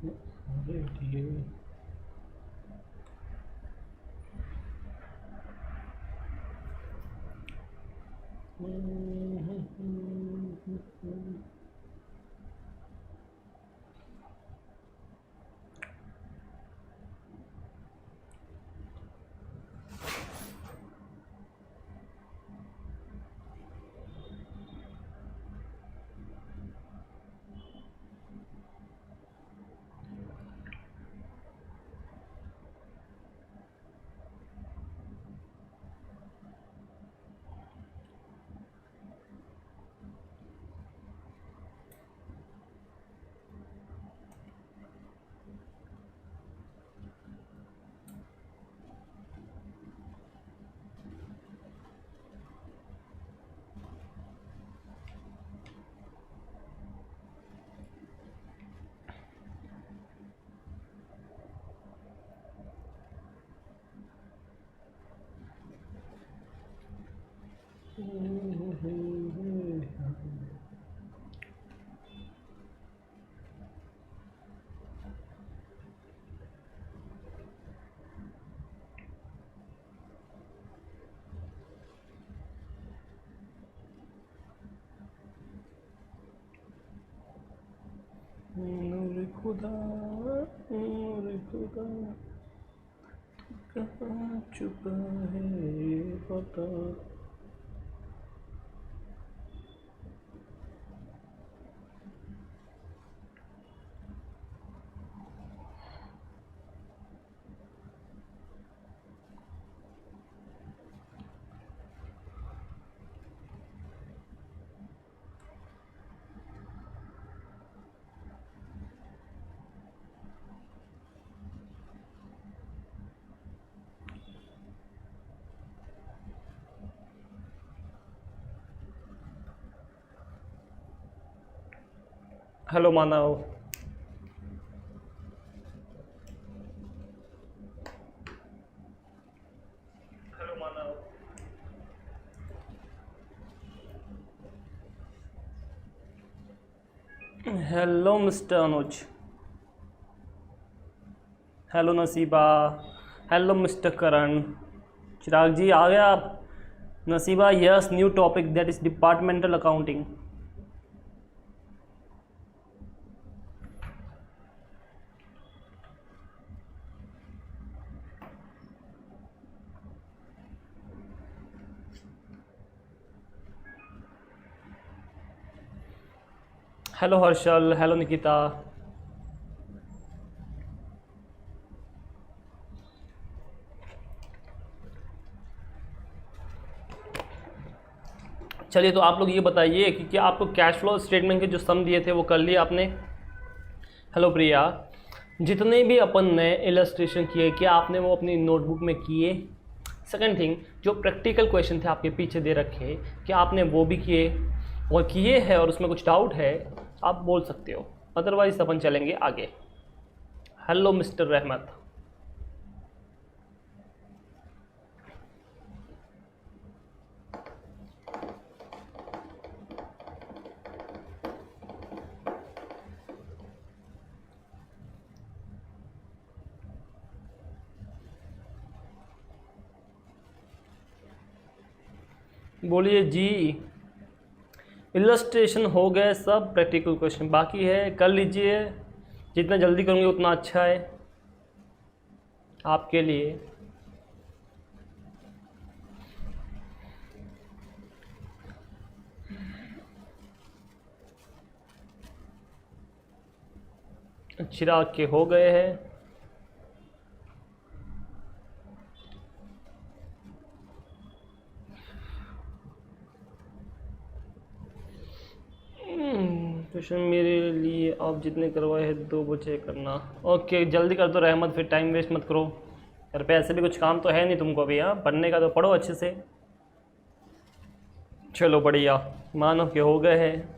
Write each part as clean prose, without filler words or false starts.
नूर खुदा कहाँ छुपा है ये बता। Hello Manav. Hello mister Anuj. Hello Naseeba. Hello mister Karan. Chirag ji आ गया आप? Naseeba yes, new topic that is departmental accounting. Hello Harshal. Hello Nikita. चलिए तो आप लोग ये बताइए कि क्या आपको कैश फ्लो स्टेटमेंट के जो सम दिए थे वो कर लिए आपने? हेलो प्रिया। जितने भी अपन ने इलस्ट्रेशन किए क्या आपने वो अपनी नोटबुक में किए? सेकंड थिंग, जो प्रैक्टिकल क्वेश्चन थे आपके पीछे दे रखे क्या आपने वो भी किए? और किए हैं और उसमें कुछ डाउट है आप बोल सकते हो, अदरवाइज अपन चलेंगे आगे। हेलो मिस्टर रहमत। बोलिए जी। इलस्ट्रेशन हो गए सब, प्रैक्टिकल क्वेश्चन बाकी है, कर लीजिए। जितना जल्दी करूँगी उतना अच्छा है आपके लिए। चिराग के हो गए हैं। क्वेश्चन मेरे लिए आप जितने करवाए हैं 2 बजे करना। ओके जल्दी कर दो रहमत, फिर टाइम वेस्ट मत करो। घर पे ऐसे भी कुछ काम तो है नहीं तुमको अभी, हाँ पढ़ने का तो पढ़ो अच्छे से। चलो बढ़िया, मानो के हो गए हैं।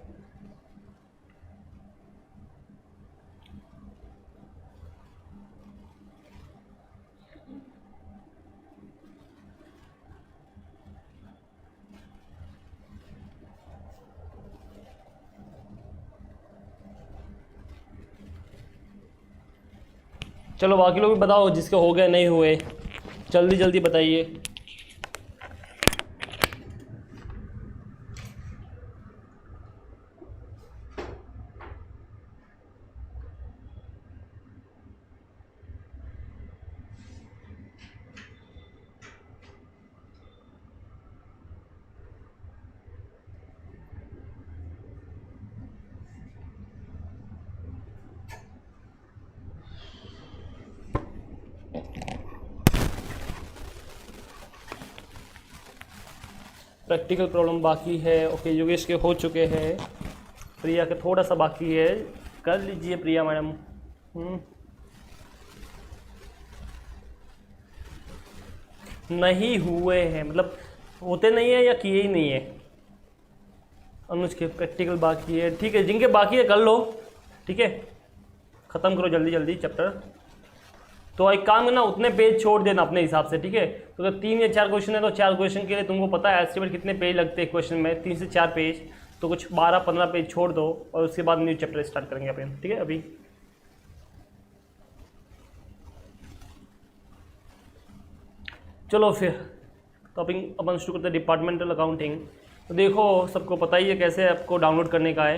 चलो बाकी लोग भी बताओ जिसके हो गए नहीं हुए, जल्दी जल्दी बताइए। प्रैक्टिकल प्रॉब्लम बाकी है, ओके योगेश के हो चुके हैं, प्रिया के थोड़ा सा बाकी है, कर लीजिए प्रिया मैडम। नहीं हुए हैं मतलब होते नहीं है या किए ही नहीं है। अनुज के प्रैक्टिकल बाकी है, ठीक है, जिनके बाकी है कर लो, ठीक है, ख़त्म करो जल्दी जल्दी चैप्टर। तो एक काम करना, उतने पेज छोड़ देना अपने हिसाब से, ठीक है। तो अगर 3 या 4 क्वेश्चन है तो 4 क्वेश्चन के लिए तुमको पता है एस्टिमेट कितने पेज लगते हैं क्वेश्चन में, 3 से 4 पेज, तो कुछ 12-15 पेज छोड़ दो और उसके बाद न्यू चैप्टर स्टार्ट करेंगे अपन, ठीक है। अभी चलो फिर टॉपिक अपन शुरू करते हैं, डिपार्टमेंटल अकाउंटिंग। तो देखो सबको पता ही है कैसे आपको डाउनलोड करने का है।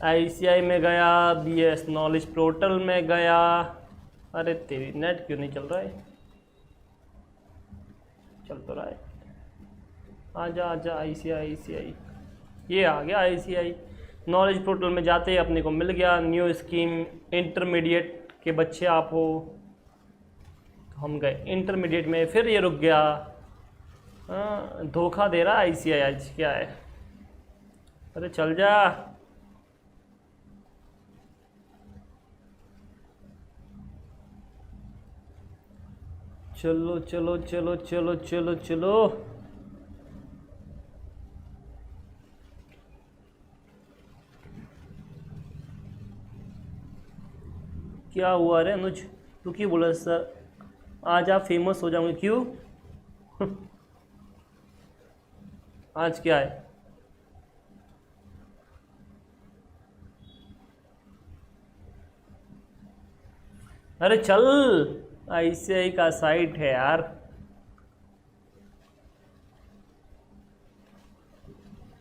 ICI में गया, BS नॉलेज पोर्टल में गया, अरे तेरी नेट क्यों नहीं चल रहा है, चल तो रहा है, आजा आजा ICI, ये आ गया ICI नॉलेज पोर्टल में। जाते ही अपने को मिल गया न्यू स्कीम, इंटरमीडिएट के बच्चे आप हो, तो हम गए इंटरमीडिएट में, फिर ये रुक गया। धोखा दे रहा ICI आज, क्या है, अरे चल जा। चलो चलो चलो चलो चलो चलो, क्या हुआ रे अनुज, तू क्यों बोला सर आज आप फेमस हो जाओगे, क्यों आज क्या है? अरे चल, ICI का साइट है यार,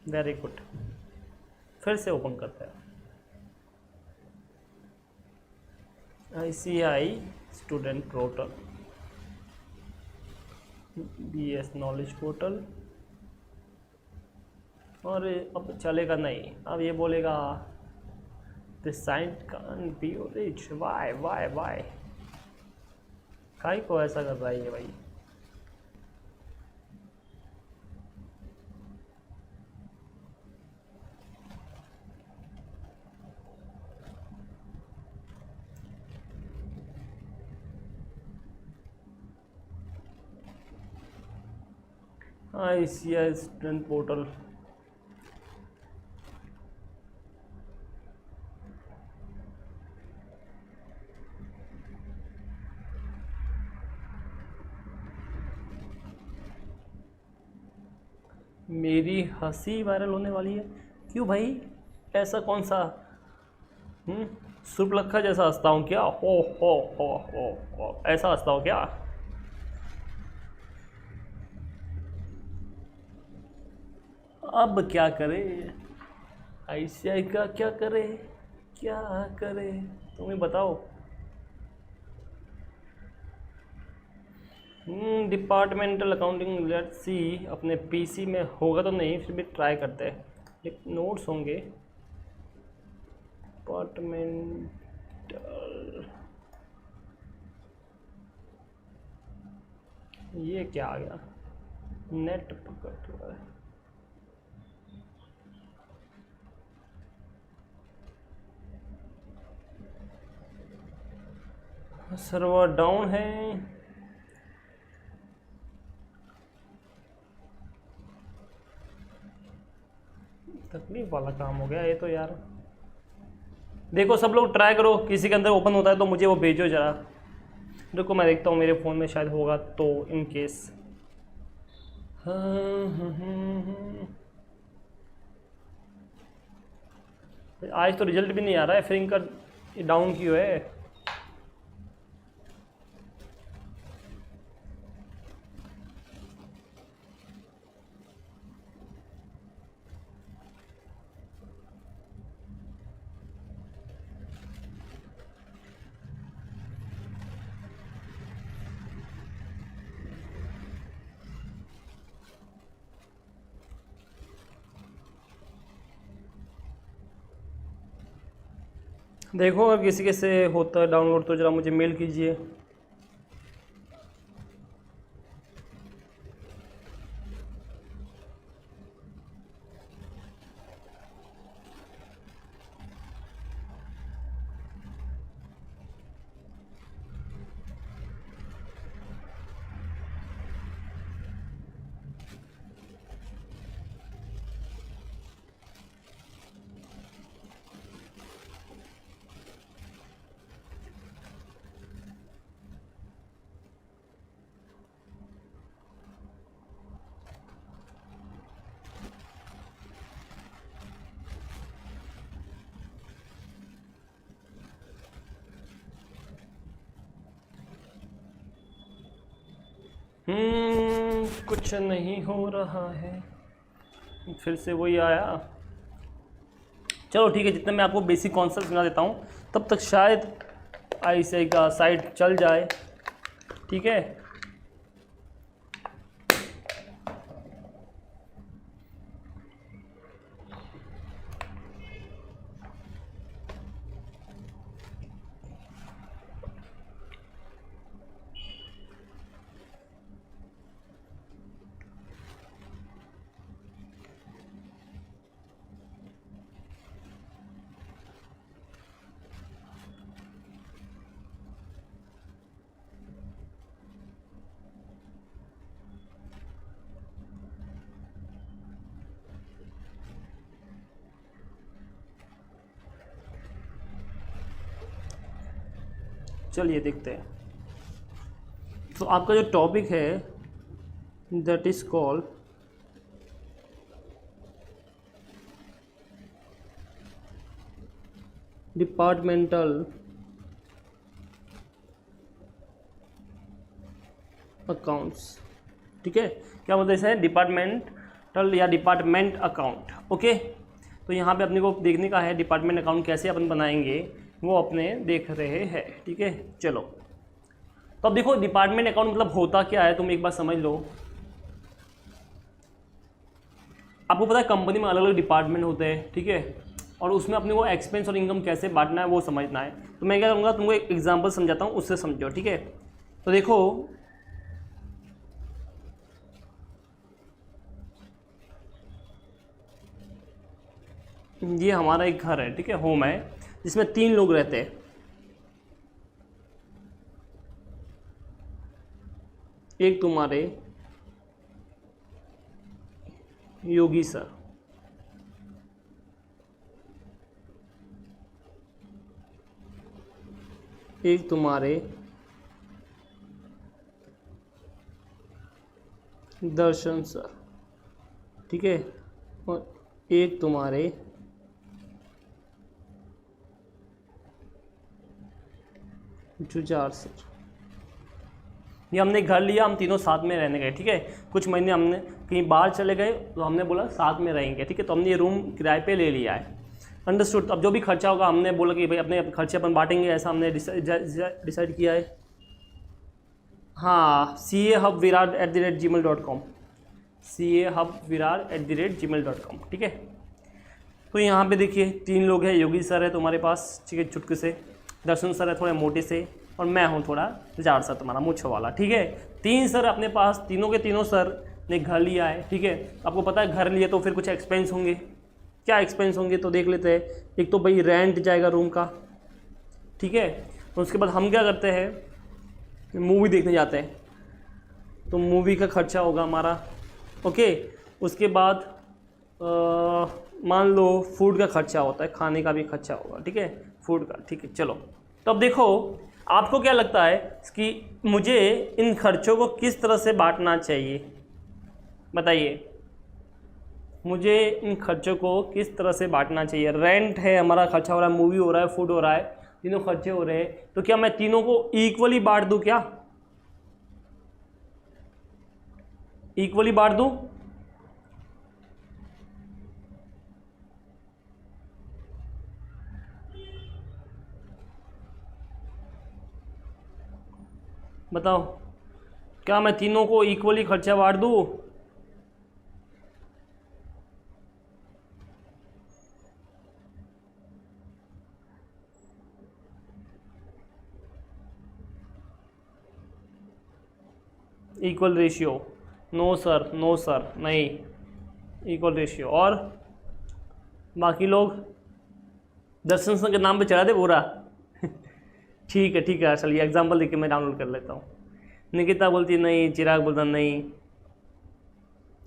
वेरी गुड, फिर से ओपन करते हैं ICI student portal, BS knowledge portal, और अब चलेगा नहीं, अब ये बोलेगा this site can't be reached, वाई काई को ऐसा कर रहा है ये भाई। ICI स्टूडेंट पोर्टल, मेरी हंसी वायरल होने वाली है, क्यों भाई, ऐसा कौन सा सुर्पलखा जैसा हंसता हूँ क्या, हो ऐसा हंसता हूँ क्या? अब क्या करे ICI का, क्या करे तुम्हें बताओ। डिपार्टमेंटल अकाउंटिंग, लेट्स सी, अपने PC में होगा तो नहीं, फिर भी ट्राई करते हैं, एक नोट्स होंगे डिपार्टमेंटल, ये क्या आ गया, नेट पकड़ हुआ है, सर्वर डाउन है, तकलीफ वाला काम हो गया ये तो यार। देखो सब लोग ट्राई करो, किसी के अंदर ओपन होता है तो मुझे वो भेजो जरा, देखो मैं देखता हूँ मेरे फ़ोन में शायद होगा तो इन केस। आज तो रिजल्ट भी नहीं आ रहा है, फिर इनका डाउन क्यों है? देखो अगर किसी के से होता है डाउनलोड तो ज़रा मुझे मेल कीजिए। कुछ नहीं हो रहा है, फिर से वही आया। चलो ठीक है, जितना मैं आपको बेसिक कॉन्सेप्ट समझा देता हूँ तब तक शायद ICI का साइट चल जाए। ठीक है, चलिए देखते हैं। तो आपका जो टॉपिक है that is called departmental accounts. ठीक है, क्या बोलते हैं इसे? डिपार्टमेंटल या डिपार्टमेंट अकाउंट। ओके, तो यहाँ पे अपने को देखने का है डिपार्टमेंट अकाउंट कैसे अपन बनाएंगे, वो अपने देख रहे हैं। ठीक है, चलो तो अब देखो डिपार्टमेंट अकाउंट मतलब होता क्या है, तुम एक बार समझ लो। आपको पता है कंपनी में अलग अलग डिपार्टमेंट होते हैं, ठीक है, और उसमें अपने को एक्सपेंस और इनकम कैसे बांटना है वो समझना है। तो मैं क्या करूँगा, तुमको एक एग्जांपल समझाता हूँ, उससे समझो। ठीक है, तो देखो ये हमारा एक घर है, ठीक है, होम है, जिसमें 3 लोग रहते हैं। एक तुम्हारे योगी सर, एक तुम्हारे दर्शन सर, ठीक है, और एक तुम्हारे जुझार सर। ये हमने घर लिया, हम तीनों साथ में रहने गए। ठीक है, कुछ महीने हमने कहीं बाहर चले गए तो हमने बोला साथ में रहेंगे। ठीक है, तो हमने ये रूम किराए पे ले लिया है। अंडरस्टूड। अब जो भी खर्चा होगा हमने बोला कि भाई अपने खर्चे अपन बांटेंगे, ऐसा हमने डिसाइड किया है। हाँ, CAHubvirar@gmail.com, CAHubvirar@gmail.com। ठीक है, तो यहाँ पे देखिए 3 लोग हैं। योगी सर है तुम्हारे पास, ठीक है, चुटके से, दर्शन सर है थोड़े मोटे से, और मैं हूँ थोड़ा जार सर तुम्हारा मूछ वाला। ठीक है, 3 सर अपने पास, तीनों के तीनों सर ने घर लिया है। ठीक है, आपको पता है घर लिए तो फिर कुछ एक्सपेंस होंगे। क्या एक्सपेंस होंगे तो देख लेते हैं। एक तो भाई रेंट जाएगा रूम का, ठीक है, तो उसके बाद हम क्या करते हैं, मूवी देखने जाते हैं, तो मूवी का खर्चा होगा हमारा। ओके, उसके बाद मान लो फूड का खर्चा होता है, खाने का भी खर्चा होगा। ठीक है, फूड का। ठीक है, चलो तो अब देखो आपको क्या लगता है कि मुझे इन खर्चों को किस तरह से बांटना चाहिए, बताइए मुझे इन खर्चों को किस तरह से बांटना चाहिए। रेंट है हमारा, खर्चा हो रहा है, मूवी हो रहा है, फूड हो रहा है, तीनों खर्चे हो रहे हैं, तो क्या मैं तीनों को इक्वली बांट दूं? क्या इक्वली बांट दूं? बताओ, क्या मैं तीनों को इक्वली खर्चा बांट दूं? Equal ratio, no sir, no sir, नहीं, इक्वल रेशियो। और बाकी लोग दर्शन सर के नाम पे चढ़ा दे पूरा। ठीक है ठीक है, चलिए एग्जाम्पल देख के मैं डाउनलोड कर लेता हूँ। निकिता बोलती है नहीं, चिराग बोलता नहीं,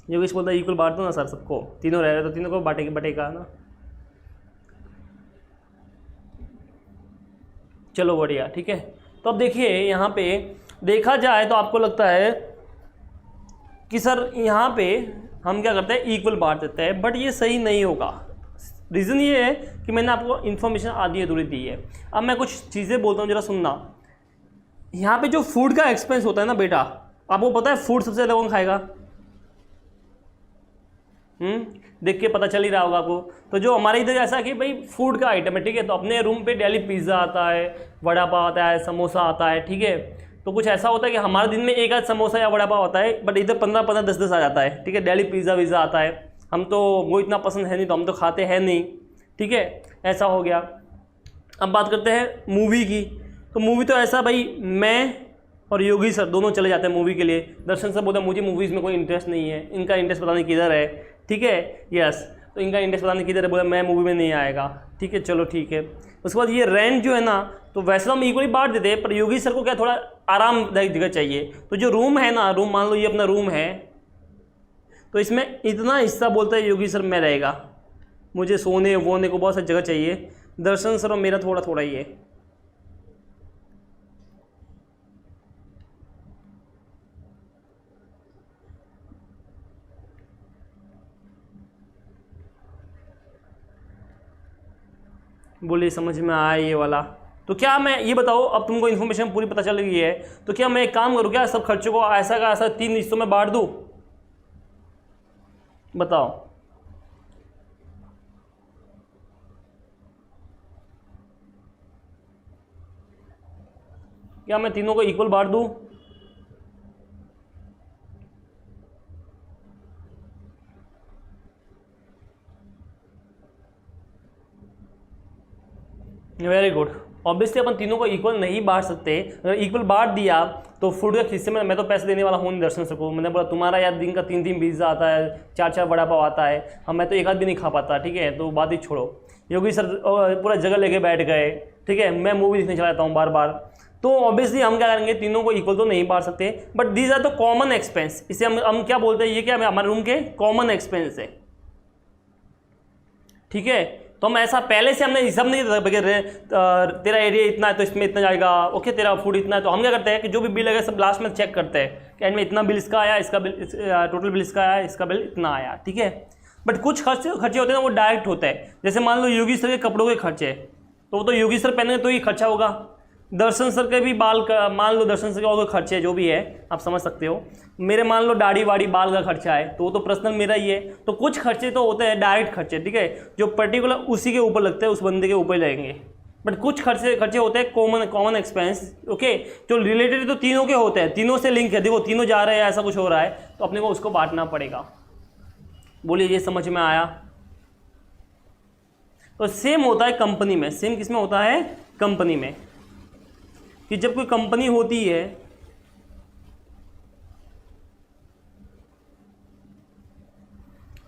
योगेश बोलता है इक्वल बांट दो ना सर सबको, तीनों रह रहे तो तीनों को बटेगा ना। चलो बढ़िया, ठीक है। तो अब देखिए यहाँ पे देखा जाए तो आपको लगता है कि सर यहाँ पे हम क्या करते हैं, इक्वल बांट देते हैं, बट ये सही नहीं होगा। रीज़न ये है कि मैंने आपको इन्फॉर्मेशन आधी अधूरी दी है। अब मैं कुछ चीज़ें बोलता हूँ, जरा सुनना। यहाँ पे जो फूड का एक्सपेंस होता है ना बेटा, आपको पता है फूड सबसे ज़्यादा कौन खाएगा? देख के पता चल ही रहा होगा आपको। तो जो हमारे इधर ऐसा कि भाई फूड का आइटम है, ठीक है, तो अपने रूम पे डेली पिज़्ज़ा आता है, वड़ा पाव आता है, समोसा आता है, ठीक है। तो कुछ ऐसा होता है कि हमारे दिन में एक आध समोसा या वड़ा पाव आता है, बट इधर 15-15, 10-10 आ जाता है, ठीक है। डेली पिज़्ज़ा वीज़ा आता है, हम तो वो इतना पसंद है नहीं, तो हम तो खाते हैं नहीं, ठीक है, ऐसा हो गया। अब बात करते हैं मूवी की। तो मूवी तो ऐसा भाई मैं और योगी सर दोनों चले जाते हैं मूवी के लिए। दर्शन सर बोलते हैं मुझे मूवीज़ में कोई इंटरेस्ट नहीं है, इनका इंटरेस्ट पता नहीं किधर है, ठीक है, यस। तो इनका इंटरेस्ट पता नहीं किधर है, बोला मैं मूवी में नहीं आएगा, ठीक है, चलो ठीक है। उसके बाद ये रेंट जो है ना, तो वैसे तो हम इक्वली बांट देते हैं, पर योगी सर को क्या थोड़ा आरामदायक जगह चाहिए। तो जो रूम है ना, रूम मान लो ये अपना रूम है, तो इसमें इतना हिस्सा बोलता है योगी सर मैं रहेगा, मुझे सोने वोने को बहुत सारी जगह चाहिए। दर्शन सर और मेरा थोड़ा थोड़ा ही है। बोलिए समझ में आया ये वाला? तो क्या मैं ये बताओ, अब तुमको इन्फॉर्मेशन पूरी पता चल गई है, तो क्या मैं एक काम करूँ, क्या सब खर्चों को ऐसा का ऐसा 3 हिस्सों में बांट दूँ? बताओ। क्या मैं तीनों को इक्वल बांट दूँ? Very good. ऑब्वियसली अपन तीनों को इक्वल नहीं बांट सकते। अगर इक्वल बांट दिया तो फूड के हिस्से में मैं तो पैसे देने वाला हूँ नहीं दर्शन सर को। मैंने बोला तुम्हारा यार दिन का 3-3 पिज़्ज़ा आता है, 4-4 वड़ा पाव आता है, हम मैं तो एक आध भी नहीं खा पाता, ठीक है, तो बात ही छोड़ो। योगी सर पूरा जगह लेके बैठ गए, ठीक है, मैं मूवी देखने चला जाता हूँ बार बार। तो ऑब्वियसली हम क्या करेंगे, तीनों को इक्वल तो नहीं बांट सकते, but these are the common expense. इसे हम क्या बोलते हैं, ये क्या हमारे रूम के कॉमन एक्सपेंस है, ठीक है। तो हम ऐसा पहले से हमने हिसाब नहीं देता, तेरा एरिया इतना है तो इसमें इतना जाएगा, ओके, तेरा फूड इतना है। तो हम क्या करते हैं कि जो भी बिल है सब लास्ट में चेक करते हैं कि एंड में इतना बिल इसका आया, इसका बिल टोटल बिल इसका आया, इसका बिल इतना आया, ठीक है। बट कुछ खर्चे होते हैं ना, वो डायरेक्ट होते हैं। जैसे मान लो योगी सर के कपड़ों के खर्चे, तो वो तो योगी सर पहने तो ही खर्चा होगा। दर्शन सर के भी बाल का मान लो, दर्शन सर के और खर्चे जो भी है आप समझ सकते हो। मेरे मान लो दाढ़ी वाड़ी बाल का खर्चा है, तो वो तो पर्सनल मेरा ही है। तो कुछ खर्चे तो होते हैं डायरेक्ट खर्चे, ठीक है, जो पर्टिकुलर उसी के ऊपर लगते हैं, उस बंदे के ऊपर लगेंगे। बट कुछ खर्चे होते हैं कॉमन एक्सपेंस, ओके, जो रिलेटेड तो तीनों के होते हैं, तीनों से लिंक है। देखो तीनों जा रहे हैं, ऐसा कुछ हो रहा है, तो अपने को उसको बांटना पड़ेगा। बोलिए ये समझ में आया? तो सेम होता है कंपनी में। सेम किस में होता है? कंपनी में। कि जब कोई कंपनी होती है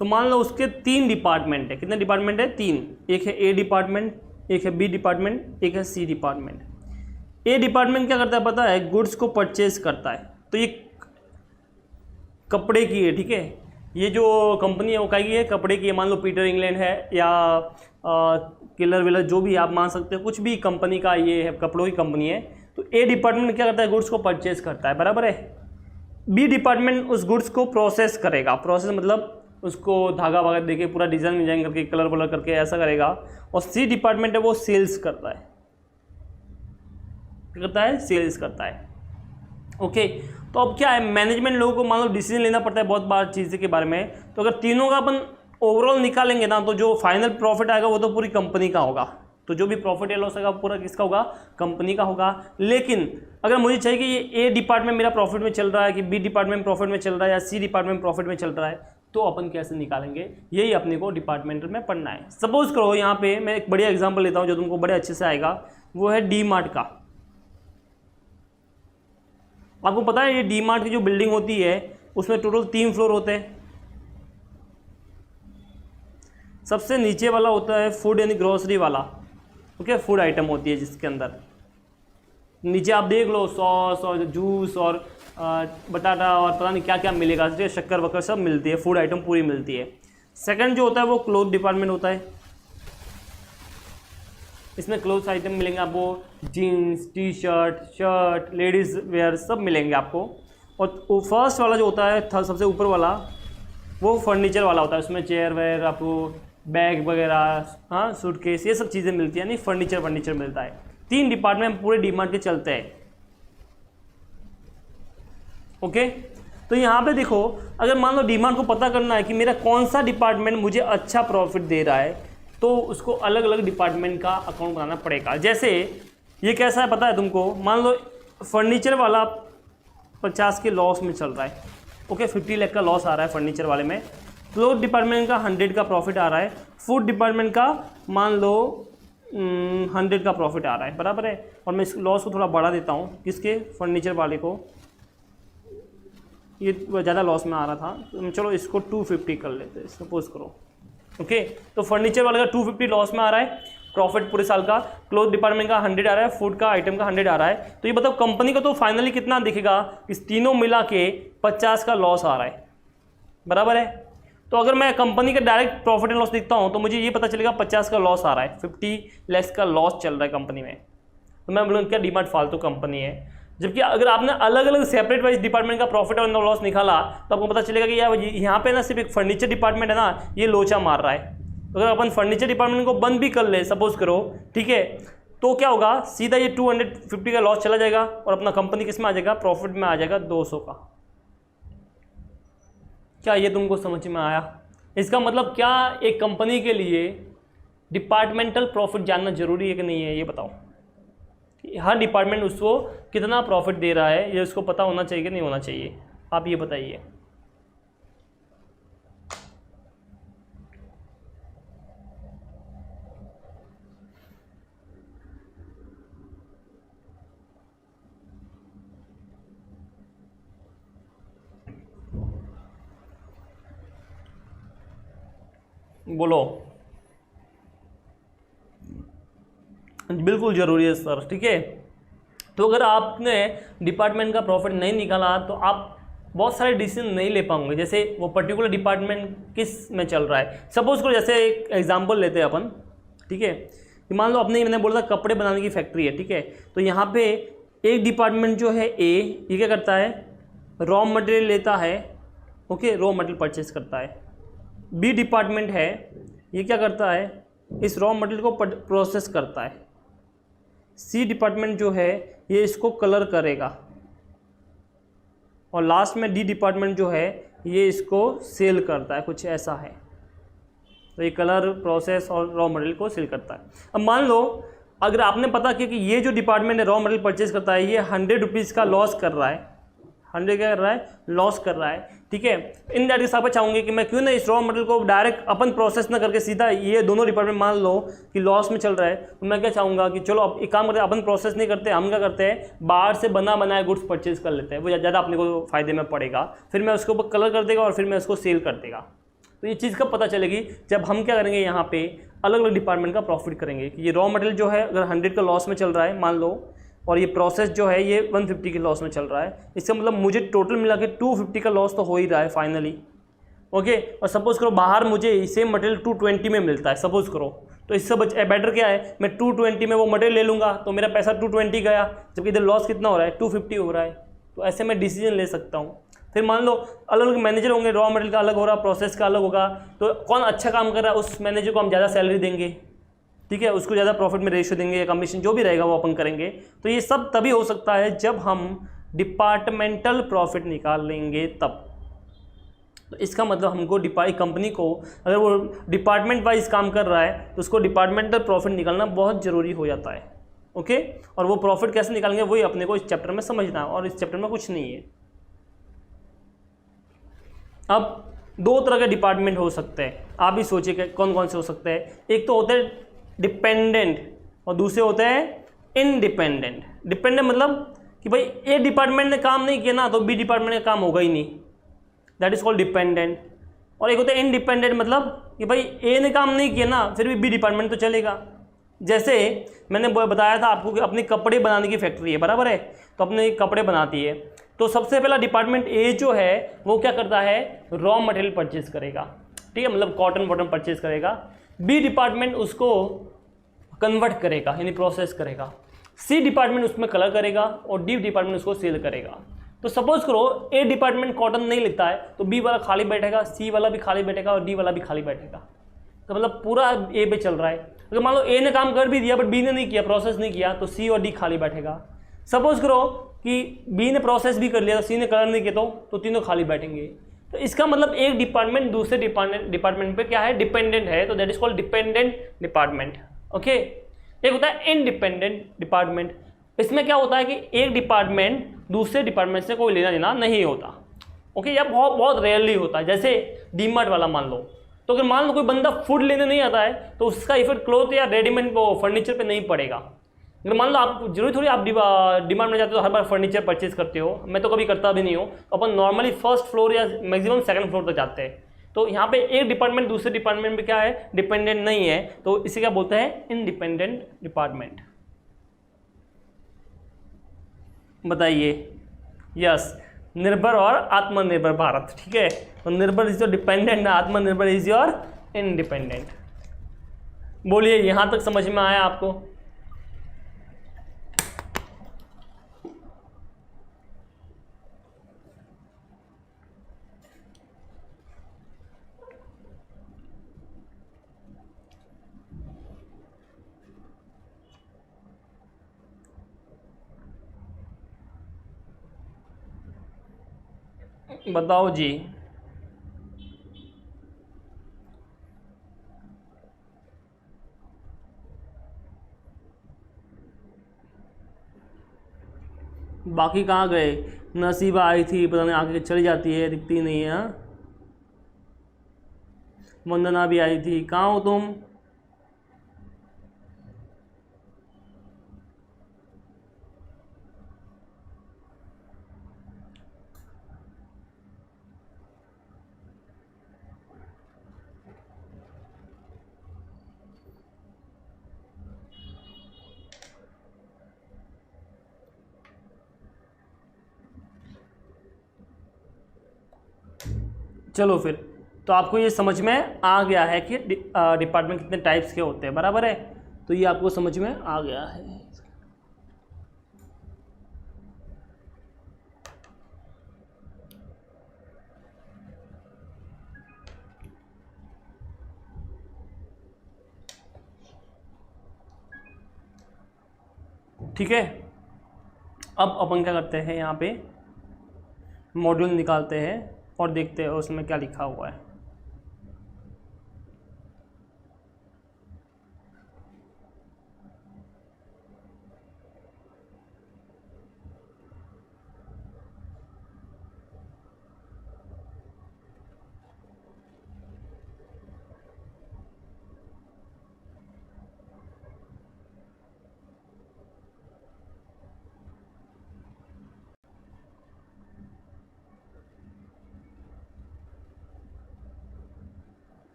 तो मान लो उसके 3 डिपार्टमेंट है। कितने डिपार्टमेंट है? 3। एक है ए डिपार्टमेंट, एक है बी डिपार्टमेंट, एक है सी डिपार्टमेंट। ए डिपार्टमेंट क्या करता है पता है? गुड्स को परचेज करता है। तो ये कपड़े की है, ठीक है, ये जो कंपनी है वो क्या की है? कपड़े की है। मान लो पीटर इंग्लैंड है या किलर विलर, जो भी आप मान सकते हो, कुछ भी कंपनी का ये है, कपड़ों की कंपनी है। तो ए डिपार्टमेंट क्या करता है? गुड्स को परचेज करता है, बराबर है। बी डिपार्टमेंट उस गुड्स को प्रोसेस करेगा। प्रोसेस मतलब उसको धागा वागा देके पूरा डिज़ाइन विजाइन करके कलर वलर करके ऐसा करेगा। और सी डिपार्टमेंट है वो सेल्स करता है। क्या करता है? सेल्स करता है, ओके। तो अब क्या है, मैनेजमेंट लोगों को मान लो डिसीजन लेना पड़ता है बहुत बार चीज़ के बारे में। तो अगर तीनों का अपन ओवरऑल निकालेंगे ना, तो जो फाइनल प्रॉफिट आएगा वो तो पूरी कंपनी का होगा। तो जो भी प्रॉफिट या लॉस आएगा पूरा किसका होगा? कंपनी का होगा। लेकिन अगर मुझे चाहिए कि ये ए डिपार्टमेंट मेरा प्रॉफिट में चल रहा है, कि बी डिपार्टमेंट प्रॉफिट में चल रहा है, या सी डिपार्टमेंट प्रॉफिट में चल रहा है, तो अपन कैसे निकालेंगे? यही अपने को डिपार्टमेंटल में पढ़ना है। सपोज करो यहाँ पे मैं एक बढ़िया एग्जाम्पल लेता हूँ जो तुमको बड़े अच्छे से आएगा, वो है डी मार्ट का, आपको पता है ये डी मार्ट की जो बिल्डिंग होती है उसमें टोटल 3 फ्लोर होते हैं। सबसे नीचे वाला होता है फूड यानी ग्रोसरी वाला, ओके, फूड आइटम होती है जिसके अंदर नीचे आप देख लो सॉस और जूस और बटाटा और पता नहीं क्या क्या मिलेगा, शक्कर वक्कर सब मिलती है, फूड आइटम पूरी मिलती है। सेकंड जो होता है वो क्लोथ डिपार्टमेंट होता है। इसमें क्लोथ्स आइटम मिलेंगे आपको, jeans, T shirt, shirt, ladies wear सब मिलेंगे आपको। और फर्स्ट वाला जो होता है सबसे ऊपर वाला वो फर्नीचर वाला होता है, उसमें चेयर वेयर आपको बैग वगैरह, हाँ, सूटकेस, ये सब चीज़ें मिलती है, यानी फर्नीचर मिलता है। 3 डिपार्टमेंट पूरे डीमार्ट के चलते हैं, ओके। तो यहाँ पे देखो, अगर मान लो डीमार्ट को पता करना है कि मेरा कौन सा डिपार्टमेंट मुझे अच्छा प्रॉफिट दे रहा है, तो उसको अलग अलग डिपार्टमेंट का अकाउंट बनाना पड़ेगा। जैसे ये कैसा है पता है तुमको, मान लो फर्नीचर वाला 50 के लॉस में चल रहा है, ओके, 50 लाख का लॉस आ रहा है फर्नीचर वाले में। क्लोथ डिपार्टमेंट का 100 का प्रॉफिट आ रहा है, फूड डिपार्टमेंट का मान लो 100 का प्रॉफिट आ रहा है, बराबर है। और मैं इस लॉस को थोड़ा बढ़ा देता हूँ, किसके, फर्नीचर वाले को, ये ज़्यादा लॉस में आ रहा था, तो चलो इसको 250 कर लेते हैं, सपोज करो, ओके। तो फर्नीचर वाले का 250 लॉस में आ रहा है प्रॉफिट पूरे साल का, क्लोथ डिपार्टमेंट का 100 आ रहा है, फूड का आइटम का 100 आ रहा है। तो ये मतलब कंपनी का तो फाइनली कितना दिखेगा, इस तीनों मिला के 50 का लॉस आ रहा है, बराबर है। तो अगर मैं कंपनी का डायरेक्ट प्रॉफिट एंड लॉस देखता हूँ तो मुझे ये पता चलेगा 50 का लॉस आ रहा है, 50 लाख का लॉस चल रहा है कंपनी में। तो मैं बोलूँ क्या डीमार्ट फालतू कंपनी है। जबकि अगर आपने अलग अलग सेपरेट वाइज डिपार्टमेंट का प्रॉफिट और लॉस निकाला तो आपको पता चलेगा कि यार यहाँ पे ना सिर्फ एक फर्नीचर डिपार्टमेंट है ना, ये लोचा मार रहा है। अगर अपन फर्नीचर डिपार्टमेंट को बंद भी कर ले, सपोज करो, ठीक है, तो क्या होगा, सीधा ये 250 का लॉस चला जाएगा और अपना कंपनी किस में आ जाएगा, प्रॉफिट में आ जाएगा 200 का। क्या ये तुमको समझ में आया? इसका मतलब क्या एक कंपनी के लिए डिपार्टमेंटल प्रॉफिट जानना जरूरी है कि नहीं है, ये बताओ। हर डिपार्टमेंट उसको कितना प्रॉफिट दे रहा है ये उसको पता होना चाहिए कि नहीं होना चाहिए, आप ये बताइए। बोलो। बिल्कुल ज़रूरी है सर, ठीक है। तो अगर आपने डिपार्टमेंट का प्रॉफिट नहीं निकाला तो आप बहुत सारे डिसीजन नहीं ले पाओगे। जैसे वो पर्टिकुलर डिपार्टमेंट किस में चल रहा है, सपोज करो, जैसे एक एग्जांपल लेते हैं अपन, ठीक है, कि मान लो अपने मैंने बोला था कपड़े बनाने की फैक्ट्री है, ठीक है। तो यहाँ पे एक डिपार्टमेंट जो है ए, ये क्या करता है, रॉ मटेरियल लेता है, ओके, रॉ मटेरियल परचेज करता है। बी डिपार्टमेंट है, ये क्या करता है, इस रॉ मटेरियल को प्रोसेस करता है। सी डिपार्टमेंट जो है ये इसको कलर करेगा, और लास्ट में डी डिपार्टमेंट जो है ये इसको सेल करता है, कुछ ऐसा है। तो ये कलर, प्रोसेस और रॉ मटेरियल को सेल करता है। अब मान लो अगर आपने पता किया कि ये जो डिपार्टमेंट है रॉ मटेरियल परचेज करता है, ये 100 रुपीज़ का लॉस कर रहा है, 100 क्या कर रहा है, लॉस कर रहा है, ठीक है। इन दैट केस आप चाहूँगे कि मैं क्यों ना इस रॉ मटेरियल को डायरेक्ट अपन प्रोसेस ना करके सीधा ये दोनों डिपार्टमेंट मान लो कि लॉस में चल रहा है, तो मैं क्या चाहूँगा कि चलो अब एक काम करते हैं, अपन प्रोसेस नहीं करते, हम क्या करते हैं, बाहर से बना बनाया गुड्स परचेज कर लेते हैं, वो ज़्यादा अपने को फ़ायदे में पड़ेगा। फिर मैं उसको कलर कर देगा और फिर मैं उसको सेल कर देगा। तो ये चीज़ कब पता चलेगी, जब हम क्या करेंगे, यहाँ पे अलग अलग डिपार्टमेंट का प्रॉफिट करेंगे कि ये रॉ मटेरियल जो है अगर 100 का लॉस में चल रहा है मान लो, और ये प्रोसेस जो है ये 150 के लॉस में चल रहा है, इसका मतलब मुझे टोटल मिला के 250 का लॉस तो हो ही रहा है फाइनली, ओके। और सपोज करो बाहर मुझे सेम मटेरियल 220 में मिलता है, सपोज करो, तो इससे बेटर क्या है, मैं 220 में वो मटेरियल ले लूँगा तो मेरा पैसा 220 गया, जबकि इधर लॉस कितना हो रहा है, 250 हो रहा है। तो ऐसे मैं डिसीजन ले सकता हूँ। फिर मान लो अलग अलग मैनेजर होंगे, रॉ मटेरियल का अलग हो रहा, प्रोसेस का अलग होगा, तो कौन अच्छा काम कर रहा है उस मैनेजर को हम ज़्यादा सैलरी देंगे, ठीक है, उसको ज़्यादा प्रॉफिट में रेशियो देंगे या कमीशन जो भी रहेगा वो अपन करेंगे। तो ये सब तभी हो सकता है जब हम डिपार्टमेंटल प्रॉफिट निकाल लेंगे तब। तो इसका मतलब हमको कंपनी को अगर वो डिपार्टमेंट वाइज काम कर रहा है तो उसको डिपार्टमेंटल प्रॉफिट निकालना बहुत ज़रूरी हो जाता है, ओके। और वो प्रॉफिट कैसे निकालेंगे वही अपने को इस चैप्टर में समझना है, और इस चैप्टर में कुछ नहीं है। अब 2 तरह के डिपार्टमेंट हो सकते हैं, आप भी सोचिए कौन कौन से हो सकते हैं। एक तो होते हैं डिपेंडेंट और दूसरे होते हैं इनडिपेंडेंट। डिपेंडेंट मतलब कि भाई ए डिपार्टमेंट ने काम नहीं किया ना तो बी डिपार्टमेंट का काम होगा ही नहीं, दैट इज कॉल्ड डिपेंडेंट। और एक होता है इनडिपेंडेंट, मतलब कि भाई ए ने काम नहीं किया ना फिर भी बी डिपार्टमेंट तो चलेगा। जैसे मैंने बताया था आपको कि अपनी कपड़े बनाने की फैक्ट्री है, बराबर है, तो अपने कपड़े बनाती है, तो सबसे पहला डिपार्टमेंट ए जो है वो क्या करता है, रॉ मटेरियल परचेज करेगा, ठीक है, मतलब कॉटन वॉटन परचेज करेगा। बी डिपार्टमेंट उसको कन्वर्ट करेगा यानी प्रोसेस करेगा। सी डिपार्टमेंट उसमें कलर करेगा और डी डिपार्टमेंट उसको सेल करेगा। तो सपोज करो ए डिपार्टमेंट कॉटन नहीं लिखता है तो बी वाला खाली बैठेगा, सी वाला भी खाली बैठेगा और डी वाला भी खाली बैठेगा। तो मतलब पूरा ए पे चल रहा है। अगर मान लो ए ने काम कर भी दिया बट बी ने नहीं किया, प्रोसेस नहीं किया, तो सी और डी खाली बैठेगा। सपोज करो कि बी ने प्रोसेस भी कर लिया तो सी ने कलर नहीं किया तो तीनों खाली बैठेंगे। तो इसका मतलब एक डिपार्टमेंट दूसरे डिपार्टमेंट पे क्या है, डिपेंडेंट है, तो that is called dependent department. Okay, एक होता है इनडिपेंडेंट डिपार्टमेंट। इसमें क्या होता है कि एक डिपार्टमेंट दूसरे डिपार्टमेंट से कोई लेना देना नहीं होता। ओके, या बहुत बहुत रेयरली होता है। जैसे डीमार्ट वाला मान लो, तो अगर मान लो कोई बंदा फूड लेने नहीं आता है तो उसका इफेक्ट क्लोथ या रेडीमेड फर्नीचर पे नहीं पड़ेगा। अगर मान लो आप जरूरी थोड़ी आप डिमांड में जाते हो तो हर बार फर्नीचर परचेज करते हो, मैं तो कभी करता भी नहीं हूँ, तो अपन नॉर्मली फर्स्ट फ्लोर या मैक्सिमम सेकंड फ्लोर तक जाते हैं। तो यहाँ पे एक डिपार्टमेंट दूसरे डिपार्टमेंट में क्या है, डिपेंडेंट नहीं है, तो इसे क्या बोलते हैं, इनडिपेंडेंट डिपार्टमेंट। बताइए, यस, निर्भर और आत्मनिर्भर भारत, ठीक है। तो निर्भर इज योर डिपेंडेंट, आत्मनिर्भर इज योर इंडिपेंडेंट। बोलिए, यहां तक समझ में आया आपको? बताओ जी। बाकी कहाँ गए? नसीबा आई थी, पता नहीं आके चली जाती है, दिखती नहीं है। वंदना भी आई थी, कहाँ हो तुम? चलो फिर, तो आपको ये समझ में आ गया है कि डिपार्टमेंट कितने टाइप्स के होते हैं, बराबर है। तो ये आपको समझ में आ गया है। ठीक है, अब अपन क्या करते हैं, यहाँ पे मॉड्यूल निकालते हैं और देखते हैं उसमें क्या लिखा हुआ है।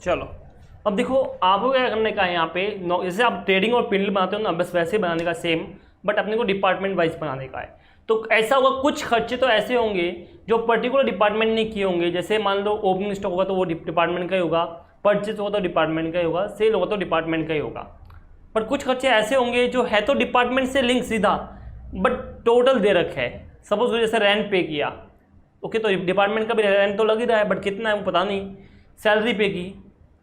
चलो, अब देखो आपको क्या करने का है यहाँ पे, जैसे आप ट्रेडिंग और पिंडल बनाते हो ना, बस वैसे बनाने का सेम, बट अपने को डिपार्टमेंट वाइज बनाने का है। तो ऐसा होगा, कुछ खर्चे तो ऐसे होंगे जो पर्टिकुलर डिपार्टमेंट ने किए होंगे। जैसे मान लो ओपनिंग स्टॉक होगा तो वो डिपार्टमेंट का ही होगा, परचेज होगा तो डिपार्टमेंट का ही होगा, सेल होगा तो डिपार्टमेंट का ही होगा। पर कुछ खर्चे ऐसे होंगे जो है तो डिपार्टमेंट से लिंक सीधा, बट टोटल दे रखा है। सपोज जैसे रेंट पे किया, ओके, तो डिपार्टमेंट का भी रेंट तो लग ही रहा है, बट कितना है वो पता नहीं। सैलरी पे की,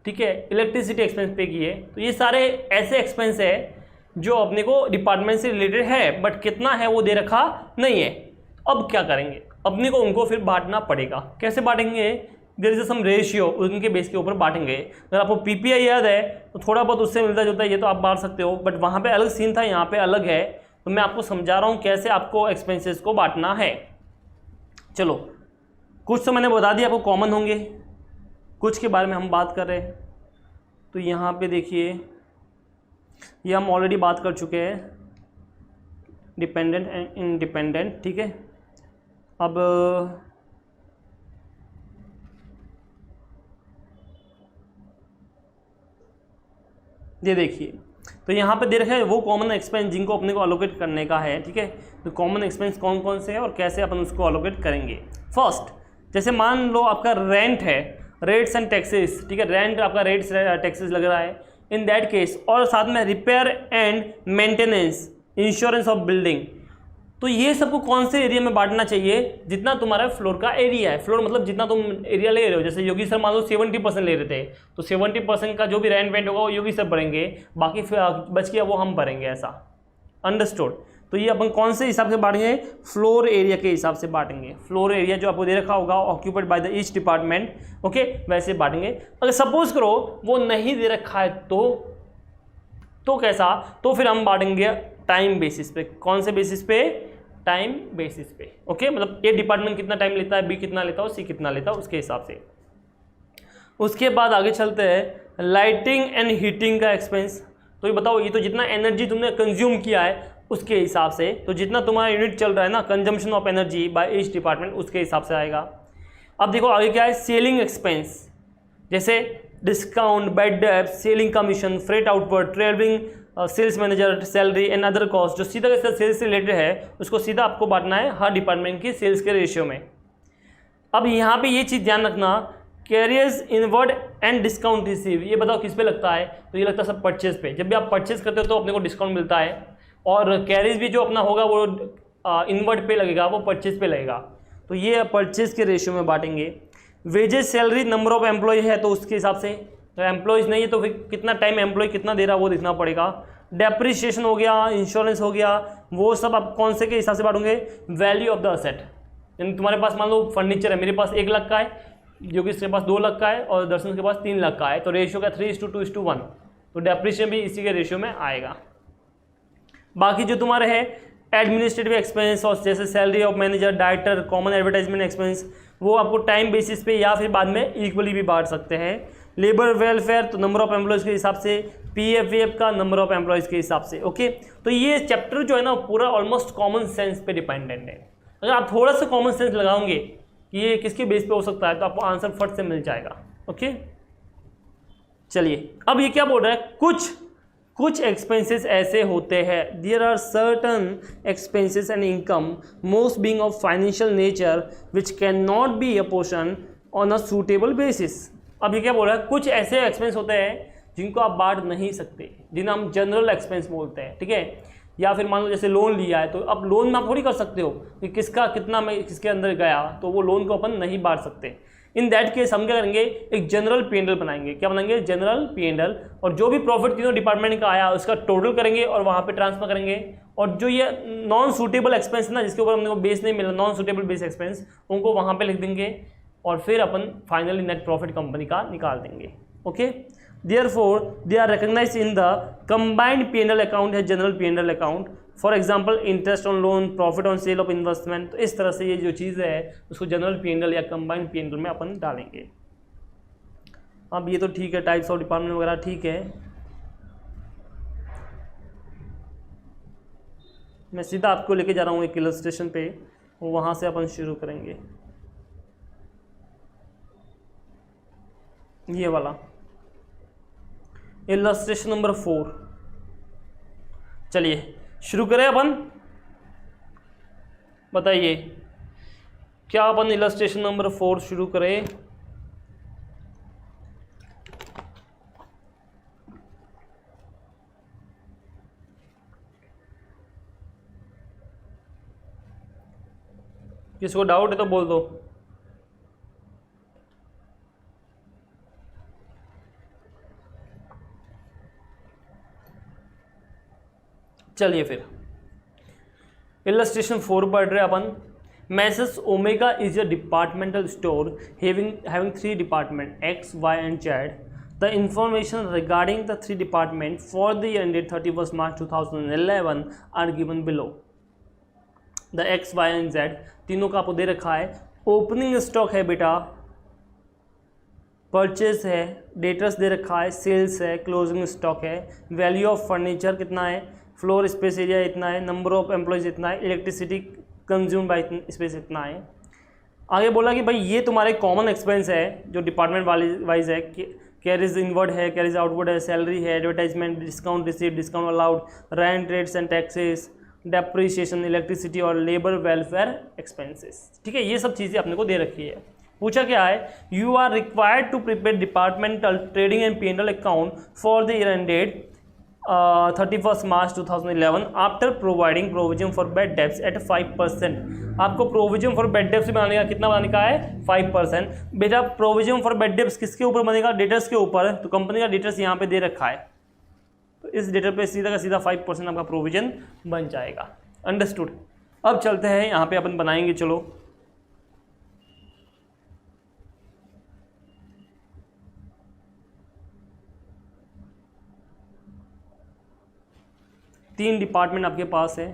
ठीक है, इलेक्ट्रिसिटी एक्सपेंस पे की है, तो ये सारे ऐसे एक्सपेंस है जो अपने को डिपार्टमेंट से रिलेटेड है, बट कितना है वो दे रखा नहीं है। अब क्या करेंगे, अपने को उनको फिर बांटना पड़ेगा। कैसे बांटेंगे, देयर इज सम रेशियो, उनके बेस के ऊपर बांटेंगे। अगर आपको पीपीआई याद है तो थोड़ा बहुत उससे मिलता जुलता है, ये तो आप बांट सकते हो, बट वहाँ पे अलग सीन था, यहाँ पे अलग है। तो मैं आपको समझा रहा हूँ कैसे आपको एक्सपेंसेस को बांटना है। चलो कुछ तो मैंने बता दिया आपको कॉमन होंगे, कुछ के बारे में हम बात कर रहे हैं। तो यहाँ पे देखिए ये हम ऑलरेडी बात कर चुके हैं, डिपेंडेंट एंड इंडिपेंडेंट, ठीक है। अब ये देखिए, तो यहाँ पे दे रखा है वो कॉमन एक्सपेंस जिनको अपने को अलोकेट करने का है, ठीक है। तो कॉमन एक्सपेंस कौन कौन से हैं और कैसे अपन उसको अलोकेट करेंगे। फर्स्ट, जैसे मान लो आपका रेंट है, रेट्स एंड टैक्सेस, ठीक है, रेंट आपका रेट्स टैक्सेस लग रहा है, इन दैट केस, और साथ में repair and maintenance, insurance of building. तो ये सबको कौन से एरिया में बांटना चाहिए, जितना तुम्हारा फ्लोर का एरिया है। फ्लोर मतलब जितना तुम एरिया ले रहे हो। जैसे योगी सर मान लो 70% ले रहे थे, तो 70% का जो भी रेंट वेंट होगा वो योगी सर भरेंगे, बाकी बच गया वो हम भरेंगे, ऐसा। अंडरस्टूड। तो ये अपन कौन से हिसाब से बांटेंगे, फ्लोर एरिया के हिसाब से बांटेंगे। फ्लोर एरिया जो आपको दे रखा होगा occupied by the each department, okay, वैसे बांटेंगे। अगर सपोज करो वो नहीं दे रखा है तो कैसा, तो फिर हम बांटेंगे टाइम बेसिस पे। कौन से बेसिस पे, टाइम बेसिस पे, ओके। मतलब ए डिपार्टमेंट कितना टाइम लेता है, बी कितना लेता है, सी कितना लेता है, उसके हिसाब से। उसके बाद आगे चलते हैं, लाइटिंग एंड हीटिंग का एक्सपेंस। तो ये बताओ, ये तो जितना एनर्जी तुमने कंज्यूम किया है उसके हिसाब से, तो जितना तुम्हारा यूनिट चल रहा है ना, consumption of energy by each department, उसके हिसाब से आएगा। अब देखो आगे क्या है, सेलिंग एक्सपेंस, जैसे discount, bad debt, selling commission, freight outward, travelling, sales manager salary and other cost, जो सीधा का सेल्स से रिलेटेड है उसको सीधा आपको बांटना है हर डिपार्टमेंट की सेल्स के रेशियो में। अब यहाँ पे ये चीज़ ध्यान रखना, carriers inward and discount receive, ये बताओ किस पे लगता है, तो ये लगता है सब परचेज पे। जब भी आप परचेज करते हो तो अपने को डिस्काउंट मिलता है, और कैरियर्स भी जो अपना होगा वो इनवर्ड पे लगेगा, वो परचेज पे लगेगा। तो ये परचेज के रेशियो में बांटेंगे। Wages, salary, number of employ है तो उसके हिसाब से, तो एम्प्लॉयज़ नहीं है तो फिर कितना टाइम एम्प्लॉय कितना दे रहा है वो देखना पड़ेगा। डेप्रिसिएशन हो गया, इंश्योरेंस हो गया, वो सब आप कौन से के हिसाब से बांटोगे, वैल्यू ऑफ द असेट। यानी तुम्हारे पास मान लो फर्नीचर है, मेरे पास 1 लाख का है, योगी के पास 2 लाख का है, और दर्शन के पास 3 लाख का है, तो रेशियो का 3:2:1, तो डेप्रिसिएशन भी इसी के रेशियो में आएगा। बाकी जो तुम्हारे है एडमिनिस्ट्रेटिव एक्सपेंस, और जैसे salary of manager, director, common advertisement expense, वो आपको टाइम बेसिस पे या फिर बाद में इक्वली भी बांट सकते हैं। लेबर वेलफेयर, तो नंबर ऑफ एम्प्लॉयज़ के हिसाब से, पीएफ का नंबर ऑफ एम्प्लॉयज़ के हिसाब से, ओके। तो ये चैप्टर जो है ना पूरा ऑलमोस्ट कॉमन सेंस पे डिपेंडेंट है। अगर आप थोड़ा सा कॉमन सेंस लगाओगे कि ये किसके बेस पे हो सकता है, तो आपको आंसर फट से मिल जाएगा, ओके। चलिए अब ये क्या बोल रहा है, कुछ एक्सपेंसेस ऐसे होते हैं, there are certain expenses and income most being of financial nature which can not be apportion on a suitable basis. अब ये क्या बोल रहा है, कुछ ऐसे एक्सपेंस होते हैं जिनको आप बांट नहीं सकते, जिन्हें हम जनरल एक्सपेंस बोलते हैं, ठीक है। या फिर मान लो जैसे लोन लिया है, तो अब लोन में आप थोड़ी कर सकते हो कि किसका कितना में किसके अंदर गया, तो वो लोन को अपन नहीं बांट सकते। इन दैट केस हम क्या करेंगे, एक जनरल P&L बनाएंगे। क्या बनाएंगे, जनरल P&L, और जो भी प्रॉफिट तीनों डिपार्टमेंट का आया उसका टोटल करेंगे और वहाँ पे ट्रांसफर करेंगे। और जो ये नॉन सूटेबल एक्सपेंस ना, जिसके ऊपर हमने को बेस नहीं मिला, नॉन सूटेबल बेस एक्सपेंस, उनको वहाँ पे लिख देंगे, और फिर अपन फाइनली नेट प्रॉफिट कंपनी का निकाल देंगे, okay. Therefore, they are recognized in the combined P&L account है general P&L account। For example interest on loan, profit on sale of investment. तो इस तरह से ये जो चीज़ है उसको जनरल P&L या कंबाइंड P&L में अपन डालेंगे। अब ये तो ठीक है, टाइप्स ऑफ डिपार्टमेंट वगैरह ठीक है। मैं सीधा आपको लेके जा रहा हूँ एक इलस्ट्रेशन पे, वहाँ से अपन शुरू करेंगे। ये वाला इलस्ट्रेशन नंबर 4, चलिए शुरू करें अपन। बताइए क्या अपन इलस्ट्रेशन नंबर 4 शुरू करें। किसको डाउट है तो बोल दो। चलिए फिर इलस्ट्रेशन 4 पढ़ रहे अपन। Messes Omega is a departmental store having three departments X, Y, and Z. The information regarding the three departments for the year ended 31st March 2011 are given below. The X, Y, and Z तीनों का आपको दे रखा है. Opening stock है बेटा, purchase है, debtors दे रखा है, सेल्स है, क्लोजिंग स्टॉक है, वैल्यू ऑफ फर्नीचर कितना है, फ्लोर स्पेस एरिया इतना है, नंबर ऑफ एम्प्लॉयज इतना है, इलेक्ट्रिसिटी कंज्यूम बाय स्पेस इतना है. आगे बोला कि भाई ये तुम्हारे कॉमन एक्सपेंस है जो डिपार्टमेंट वाइज है, कैरिज इनवर्ड है, कैरिज आउटवर्ड है, सैलरी है, advertisement, discount receive, discount allowed, rent, rates and taxes, depreciation, electricity और लेबर वेलफेयर एक्सपेंसेस. ठीक है, ये सब चीज़ें अपने को दे रखी है. पूछा क्या है, you are required to prepare departmental trading and P&L account for the year ended 31st March 2011 after providing provision for bad debts at 5%. आपको प्रोविजन फॉर बेड डेब्ट्स बनाने का कितना बनाने का है, 5%. बेटा प्रोविजन फॉर बेड डेब्ट्स किसके ऊपर बनेगा, डेटर्स के ऊपर. तो कंपनी का डेटर्स यहाँ पे दे रखा है, तो इस डेटर पे सीधा का सीधा 5% आपका प्रोविजन बन जाएगा. अंडरस्टूड. अब चलते हैं यहाँ पे अपन बनाएंगे. चलो तीन डिपार्टमेंट आपके पास है.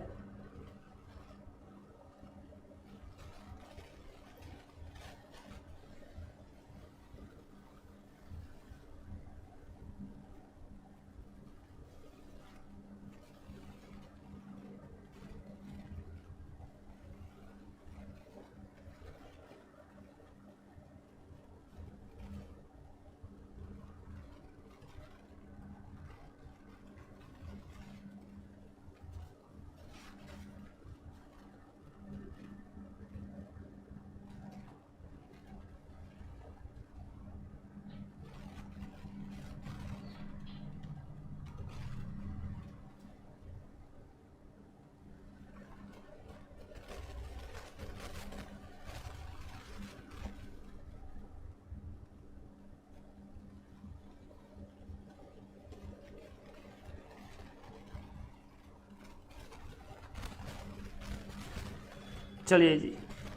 चलिए जी,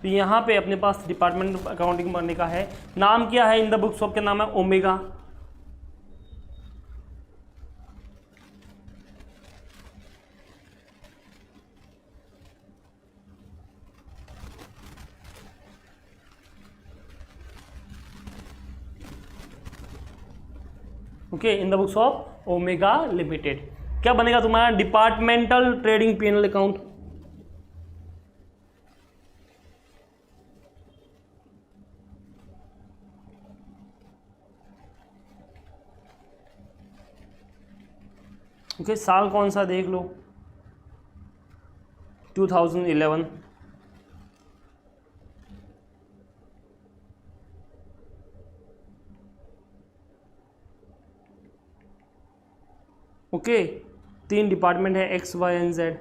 तो यहाँ पे अपने पास डिपार्टमेंट अकाउंटिंग बनने का है. नाम क्या है इन द बुक्स ऑफ, के नाम है omega. Okay, in the books of omega limited. क्या बनेगा तुम्हारा, departmental trading P&L account. Okay, साल कौन सा देख लो, 2011. ओके, तीन डिपार्टमेंट है X, Y एंड Z.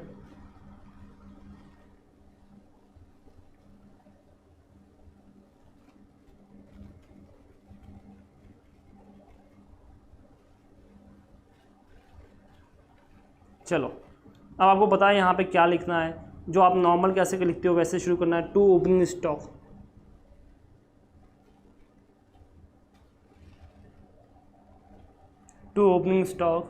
चलो अब आपको पता है यहाँ पे क्या लिखना है. जो आप नॉर्मल कैसे लिखते हो वैसे शुरू करना है. To opening stock, to opening stock.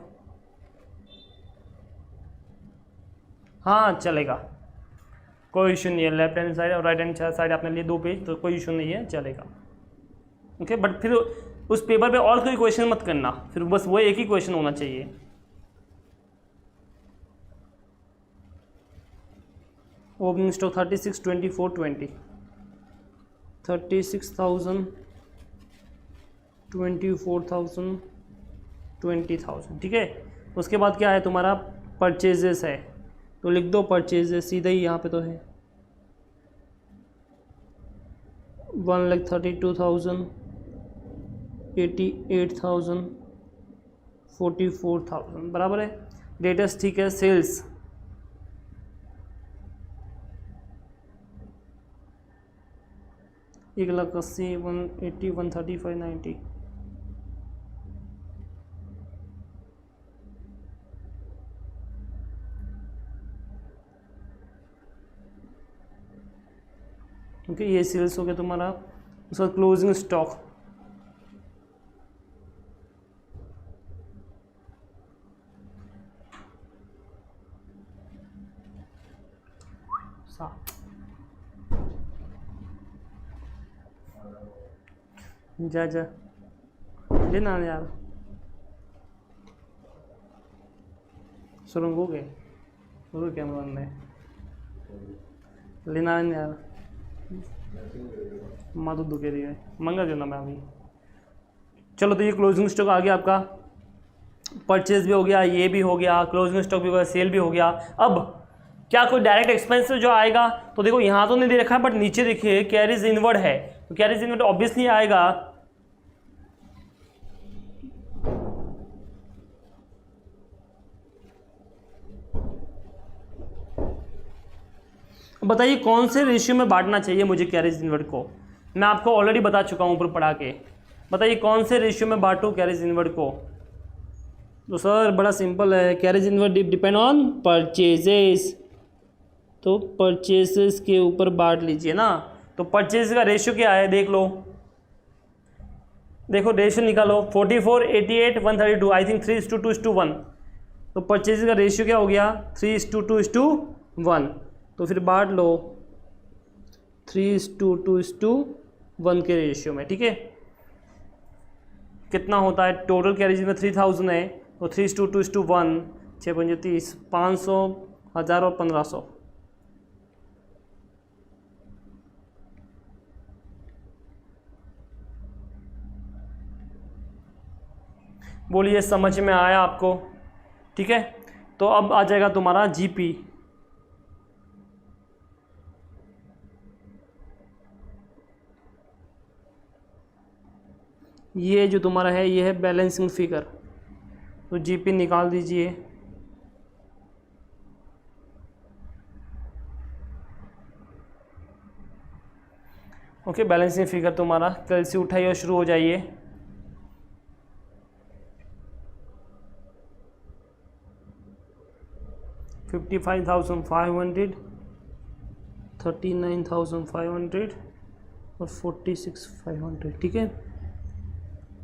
हाँ चलेगा, कोई इशू नहीं है. लेफ्ट हैंड साइड और राइट हैंड साइड आपने लिए दो पेज, तो कोई इशू नहीं है, चलेगा. ओके, बट फिर उस पेपर पे और कोई क्वेश्चन मत करना, फिर बस वो एक ही क्वेश्चन होना चाहिए. Opening stock 36, 24, 20, 36,000, 24,000, 20,000. ठीक है, उसके बाद क्या है तुम्हारा, परचेजेस है, तो लिख दो परचेजेस सीधा ही. यहाँ पे तो है 1,32,000, 88,000, 44,000 बराबर है. डेटर्स ठीक है. सेल्स 1,80,000, 180, 135, 90. ओके, ये सेल्स हो गया तुम्हारा। उसका क्लोजिंग स्टॉक, जा जा लेना यार, सुरंग हो गए और क्या मन है लेना यार, माँ तो दुखे रही है, मंगा देना मैं अभी। चलो, तो ये क्लोजिंग स्टॉक आ गया आपका, परचेज भी हो गया, ये भी हो गया, क्लोजिंग स्टॉक भी हो गया, सेल भी हो गया। अब क्या कोई डायरेक्ट एक्सपेंस जो आएगा, तो देखो यहाँ तो नहीं दे रखा है, बट नीचे देखिए कैरीज इनवर्ड है, तो कैरीज इनवर्ड ऑब्वियसली आएगा। बताइए कौन से रेशियो में बांटना चाहिए मुझे कैरीज इनवर्ड को, मैं आपको ऑलरेडी बता चुका हूँ ऊपर पढ़ा के। बताइए कौन से रेशियो में बांटूँ कैरीज इनवर्ड को। तो सर बड़ा सिंपल है, carries inward depend on purchases, तो परचेजेस के ऊपर बांट लीजिए ना। तो परचेज का रेशियो क्या है देख लो, देखो रेशियो निकालो, 44, 88, 132, आई थिंक 3:2:1। तो परचेज का रेशियो क्या हो गया, 3:2:1। तो फिर बांट लो 3:2:1 के रेशियो में, ठीक है। कितना होता है, टोटल कैरेज में 3000 है, तो 3:2:1, 6×5 500, 1000 और 1500। बोलिए समझ में आया आपको, ठीक है। तो अब आ जाएगा तुम्हारा जीपी, ये जो तुम्हारा है ये है बैलेंसिंग फिगर, तो जीपी निकाल दीजिए। ओके, बैलेंसिंग फिगर तुम्हारा कल से उठाइए और शुरू हो जाइए। $55,500, 39,500 और 46,500, ठीक है।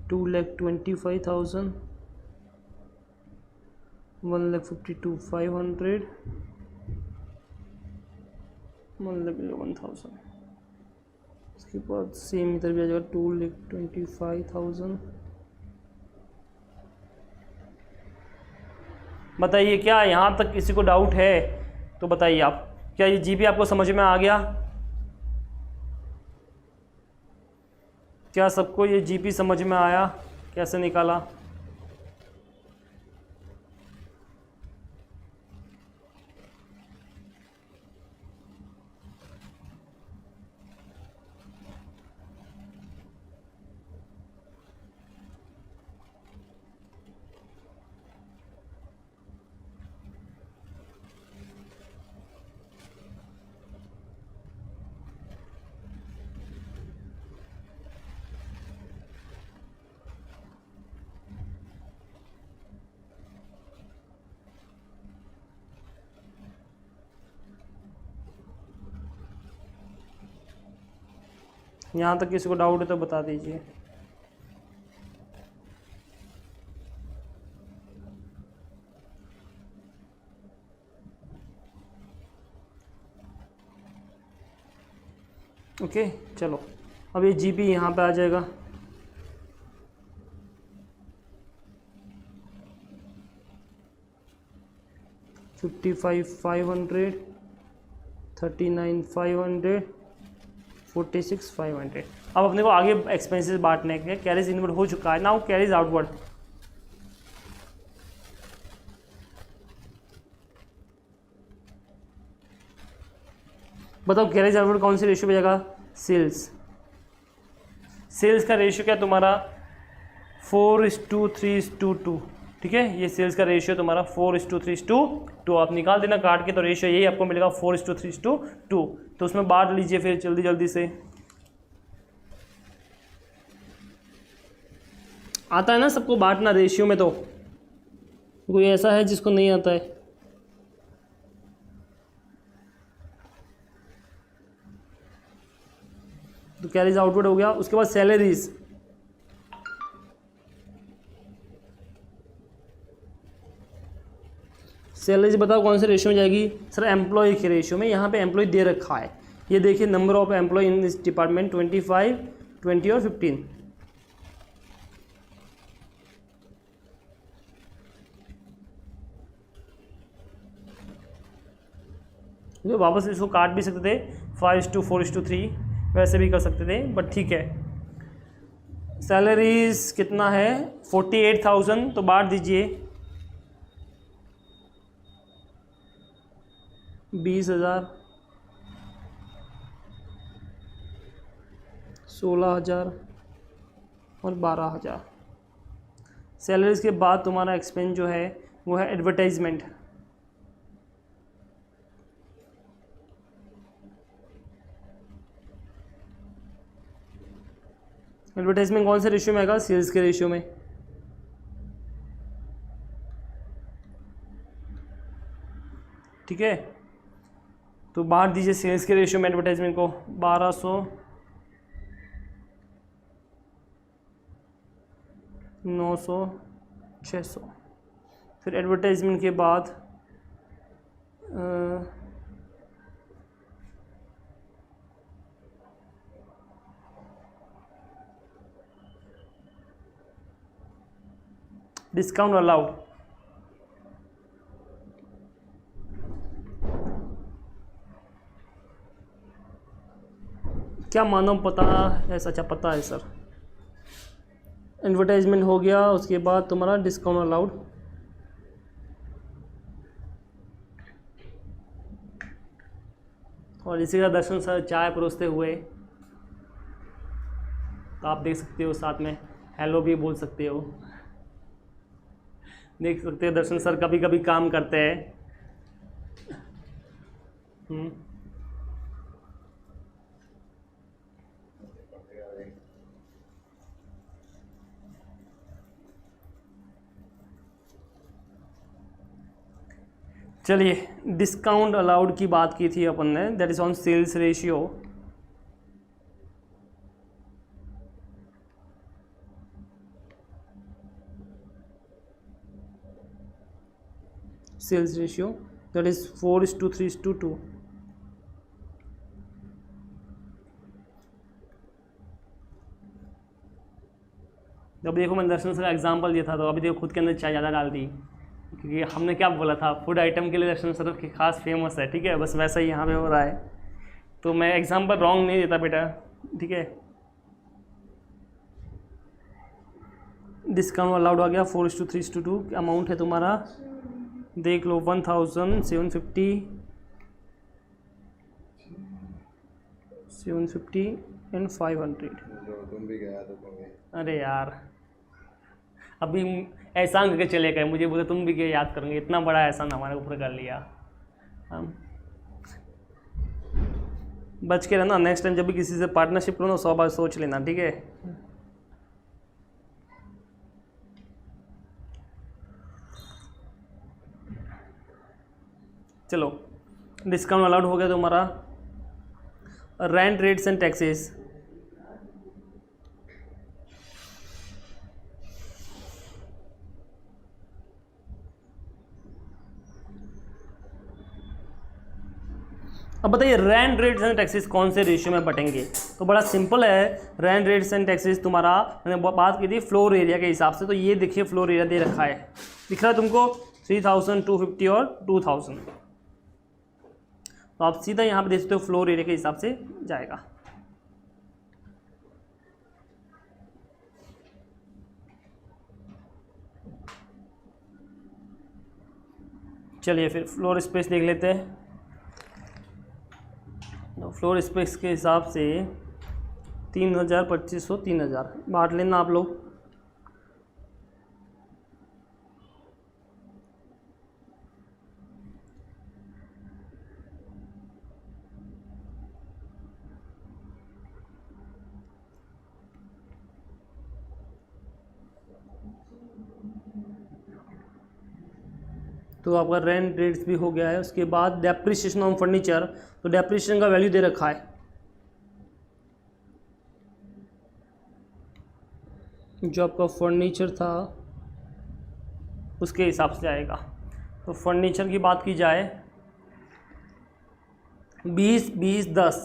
2,25,000, 1,52,500, 1,11,000। इसके बाद सेम इधर भी आ जाएगा, 2,25,000। बताइए क्या यहाँ तक किसी को डाउट है तो बताइए आप, क्या ये जीपी आपको समझ में आ गया? क्या सबको ये जीपी समझ में आया, कैसे निकाला? यहाँ तक किसी को डाउट है तो बता दीजिए। ओके चलो, अब ये जीपी यहाँ पे आ जाएगा। $55,500, 39,500, 46,500। अब अपने को आगे एक्सपेंसेस बांटने के, कैरीज इनवर्ड हो चुका है, नाउ कैरीज आउटवर्ड। बताओ कैरीज आउटवर्ड कौन सी रेशियो पे जाएगा? सेल्स। सेल्स का रेशियो क्या तुम्हारा 4:3:2, ठीक है। ये सेल्स का रेशियो तुम्हारा 4:3:2 आप निकाल देना काट के, तो रेशियो यही आपको मिलेगा 4:3:2। तो उसमें बांट लीजिए फिर जल्दी जल्दी से। आता है ना सबको बांटना रेशियो में, तो कोई ऐसा है जिसको नहीं आता है? कैरीज आउटवर्ड हो गया। उसके बाद सैलरीज, सैलरीज बताओ कौन से रेशियो में जाएगी सर, एम्प्लॉय के रेशियो में। यहाँ पे एम्प्लॉय दे रखा है, ये देखिए number of employ in this department 25, 20 और 15। तो वापस इसको काट भी सकते थे, 5:4:3 वैसे भी कर सकते थे, बट ठीक है। सैलरीज कितना है 48,000, तो बांट दीजिए 20,000, 16,000 और 12,000। सैलरीज के बाद तुम्हारा एक्सपेंस जो है वो है एडवर्टाइजमेंट। एडवर्टाइजमेंट कौन से रेशियो में आएगा, सेल्स के रेशियो में। ठीक है, तो बांट दीजिए सेल्स के रेशियो में एडवर्टाइजमेंट को, 1200, 900, 600। फिर एडवर्टाइजमेंट के बाद डिस्काउंट अलाउड, क्या मानो पता है, अच्छा पता है सर। एडवर्टाइजमेंट हो गया, उसके बाद तुम्हारा डिस्काउंट अलाउड, और इसी का दर्शन सर चाय परोसते हुए, तो आप देख सकते हो साथ में हेलो भी बोल सकते हो, देख सकते हो दर्शन सर कभी कभी काम करते हैं। चलिए, डिस्काउंट अलाउड की बात की थी अपन ने, that is on sales ratio. Sales ratio that is 4:3:2। अब देखो मैंने दर्शन सर का एग्जाम्पल दिया था, तो अभी देखो खुद के अंदर चाय ज़्यादा डाल दी, क्योंकि हमने क्या बोला था, फूड आइटम के लिए दर्शन सर की खास फेमस है। ठीक है, बस वैसा ही यहाँ पे हो रहा है, तो मैं एग्जाम्पल रॉन्ग नहीं देता बेटा। ठीक है, डिस्काउंट अलाउड आ गया 4:3:2। अमाउंट है तुम्हारा देख लो 1,750, 750 एंड 500। तुम भी गया तो अरे यार, अभी एहसान करके चले गए, मुझे बोले तुम भी क्या याद करोगे, इतना बड़ा एहसान हमारे ऊपर कर लिया। हम बच के रहना, नेक्स्ट टाइम जब भी किसी से पार्टनरशिप करो ना 100 बार सोच लेना। ठीक है, चलो डिस्काउंट अलाउड हो गया तुम्हारा। रेंट रेट्स एंड टैक्सेस, अब बताइए रेंट रेट्स एंड टैक्सेस कौन से रेशियो में बटेंगे। तो बड़ा सिंपल है, रेंट रेट्स एंड टैक्सेस तुम्हारा, मैंने बात की थी फ्लोर एरिया के हिसाब से, तो ये देखिए फ्लोर एरिया दे रखा है, दिख रहा है तुमको 3,000, 250 और 2,000। तो आप सीधा यहाँ पे देख सकते हो फ्लोर एरिया के हिसाब से जाएगा। चलिए फिर फ्लोर स्पेस देख लेते हैं। फ्लोर स्पेस के हिसाब से 3,000, 2,500, 3,000 बांट लेना आप लोग। तो आपका रेंट रेट्स भी हो गया है। उसके बाद डेप्रिसिएशन ऑन फर्नीचर, तो डेप्रिसिएशन का वैल्यू दे रखा है जो आपका फर्नीचर था उसके हिसाब से आएगा। तो फर्नीचर की बात की जाए 20-20-10,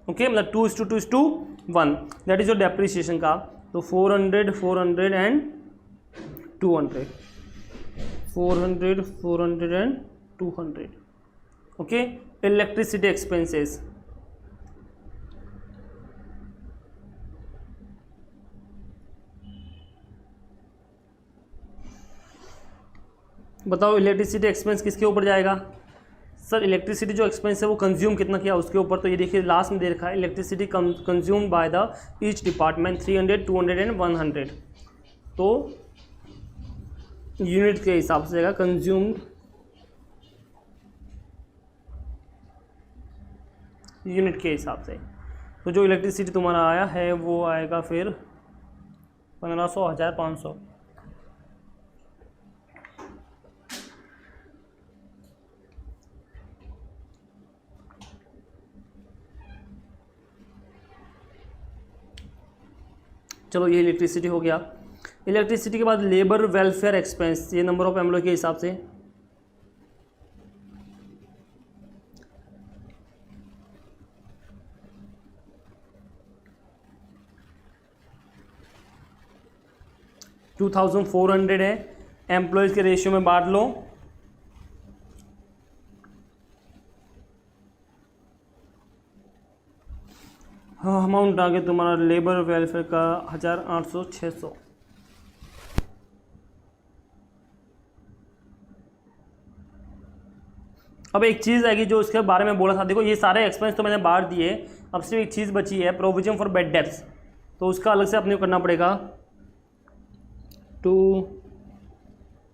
ओके, मतलब 2:2:1, दैट इज योर डेप्रिसिएशन का। तो 400 400 and 200, 400 400 and 200, okay. Electricity expenses, बताओ इलेक्ट्रिसिटी एक्सपेंस किसके ऊपर जाएगा? सर इलेक्ट्रिसिटी जो एक्सपेंस है वो कंज्यूम कितना किया उसके ऊपर। तो ये देखिए लास्ट में दे रखा है electricity consume by the each department 300 200 and 100। तो यूनिट के हिसाब से जाएगा कंज्यूम्ड यूनिट के हिसाब से। तो जो इलेक्ट्रिसिटी तुम्हारा आया है वो आएगा फिर 1500 1500। चलो ये इलेक्ट्रिसिटी हो गया। इलेक्ट्रिसिटी के बाद लेबर वेलफेयर एक्सपेंस, ये नंबर ऑफ एम्प्लॉय के हिसाब से। $2400 है, एम्प्लॉयज़ के रेशियो में बांट लो। हाँ, अमाउंट आ गया तुम्हारा लेबर वेलफेयर का 1800 600। अब एक चीज़ आएगी जो इसके बारे में बोला था, देखो ये सारे एक्सपेंस तो मैंने बांट दिए, अब सिर्फ एक चीज़ बची है प्रोविजन फॉर बेड डेप्स। तो उसका अलग से अपने को करना पड़ेगा, to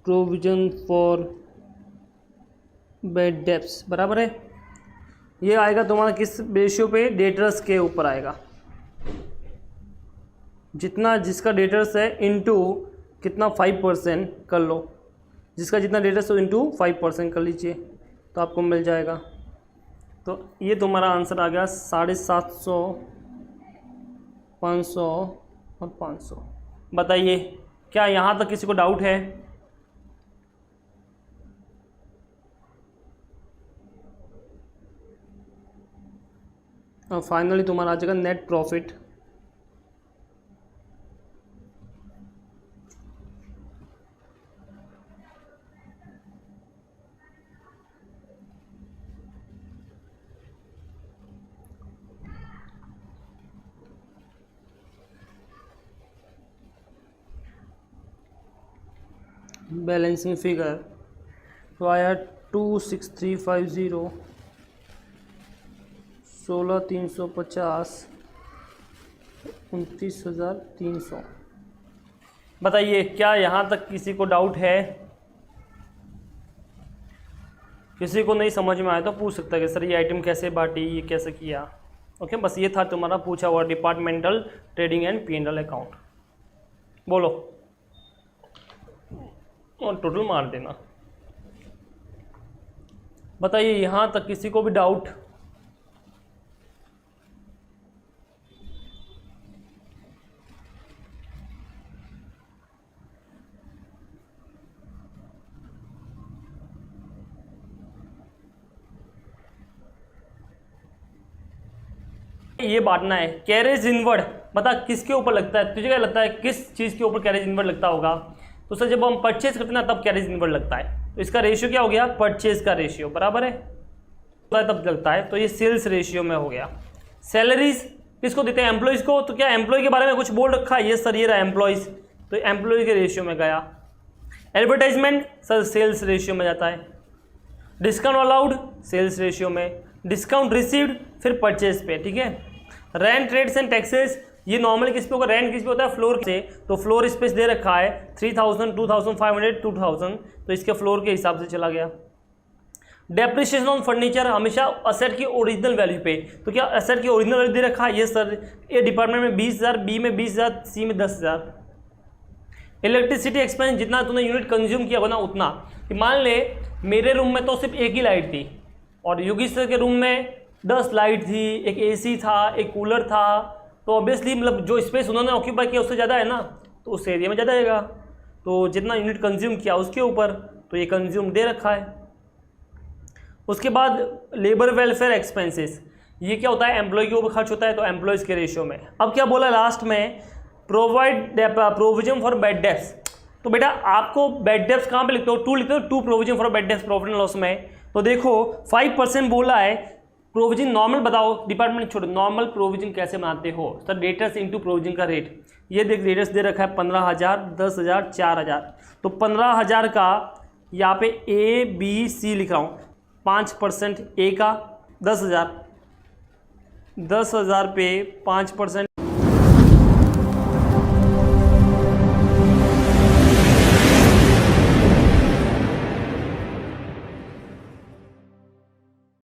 provision for bad debts बराबर है। ये आएगा तुम्हारा किस रेशियो पे? डेटर्स के ऊपर आएगा। जितना जिसका डेटर्स है इनटू कितना 5% कर लो, जिसका जितना डेटर्स हो इनटू 5% कर लीजिए तो आपको मिल जाएगा। तो ये तुम्हारा आंसर आ गया 750, 500 और 500। बताइए क्या यहाँ तक किसी को डाउट है? और फाइनली तुम्हारा आ जाएगा नेट प्रॉफिट। बैलेंसिंग फिगर तो आया 26350, 16350, 29,300। बताइए क्या यहाँ तक किसी को डाउट है? किसी को नहीं समझ में आया तो पूछ सकता है कि सर ये आइटम कैसे बांटी, ये कैसे किया। ओके, बस ये था तुम्हारा पूछा हुआ departmental trading and P&L account. बोलो और टोटल मार देना। बताइए यहाँ तक किसी को भी डाउट? ये बांटना है कैरेज इनवर्ड। बता किसके ऊपर लगता है? तुझे क्या लगता है किस चीज़ के ऊपर कैरेज इनवर्ड लगता होगा? तो सर जब हम परचेज करते हैं ना तब कैरेज इनवर्ड लगता है। तो इसका रेशियो क्या हो गया? परचेज का रेशियो बराबर है तब लगता है। तो ये सेल्स रेशियो में हो गया। सैलरीज किसको देते हैं? एम्प्लॉयज़ को। तो क्या एम्प्लॉय के बारे में कुछ बोल रखा है? ये सर ये रहा एम्प्लॉयज़, तो एम्प्लॉय के रेशियो में गया। एडवर्टाइजमेंट सर सेल्स रेशियो में जाता है। डिस्काउंट अलाउड सेल्स रेशियो में। डिस्काउंट रिसीव्ड फिर परचेज पे, ठीक है। रेंट रेट्स एंड टैक्सेस ये नॉर्मल किस पे होगा? रेंट किस पे होता है? फ्लोर से। तो फ्लोर स्पेस दे रखा है 3000, 2500, 2000, तो इसके फ्लोर के हिसाब से चला गया। डेप्रिसिएशन ऑन फर्नीचर हमेशा असेट की ओरिजिनल वैल्यू पे। तो क्या असेट की ओरिजिनल वैल्यू दे रखा है? ये सर ए डिपार्टमेंट में 20,000, बी में 20,000, सी में 10,000। इलेक्ट्रिसिटी एक्सपेंस जितना तूने यूनिट कंज्यूम किया होगा ना उतना। मान ले मेरे रूम में तो सिर्फ एक ही लाइट थी और योगी सर के रूम में 10 लाइट थी, एक AC था, एक कूलर था, तो ऑब्वियसली मतलब जो स्पेस उन्होंने ऑक्यूपाई किया उससे ज़्यादा है ना। तो उस एरिया में ज़्यादा आएगा। तो जितना यूनिट कंज्यूम किया उसके ऊपर, तो ये कंज्यूम दे रखा है। उसके बाद लेबर वेलफेयर एक्सपेंसेस, ये क्या होता है, एम्प्लॉय के ऊपर खर्च होता है, तो एम्प्लॉयज़ के रेशियो में। अब क्या बोला लास्ट में, provide provision for bad debts. तो बेटा आपको बैड डेब्ट्स कहाँ पे लिखते हो, 2 लिखते हो, 2 provision for bad debts profit and loss में। तो देखो 5% बोला है, प्रोविजन नॉर्मल बताओ, डिपार्टमेंट छोड़ो, नॉर्मल प्रोविजन कैसे बनाते हो सर, डेटर्स इंटू प्रोविजन का रेट। ये देख डेटर्स दे रखा है 15,000, 10,000, 4,000, तो 15,000 का यहाँ पे ABC लिख रहा हूँ, 5% ए का 10,000, 10,000 पे 5%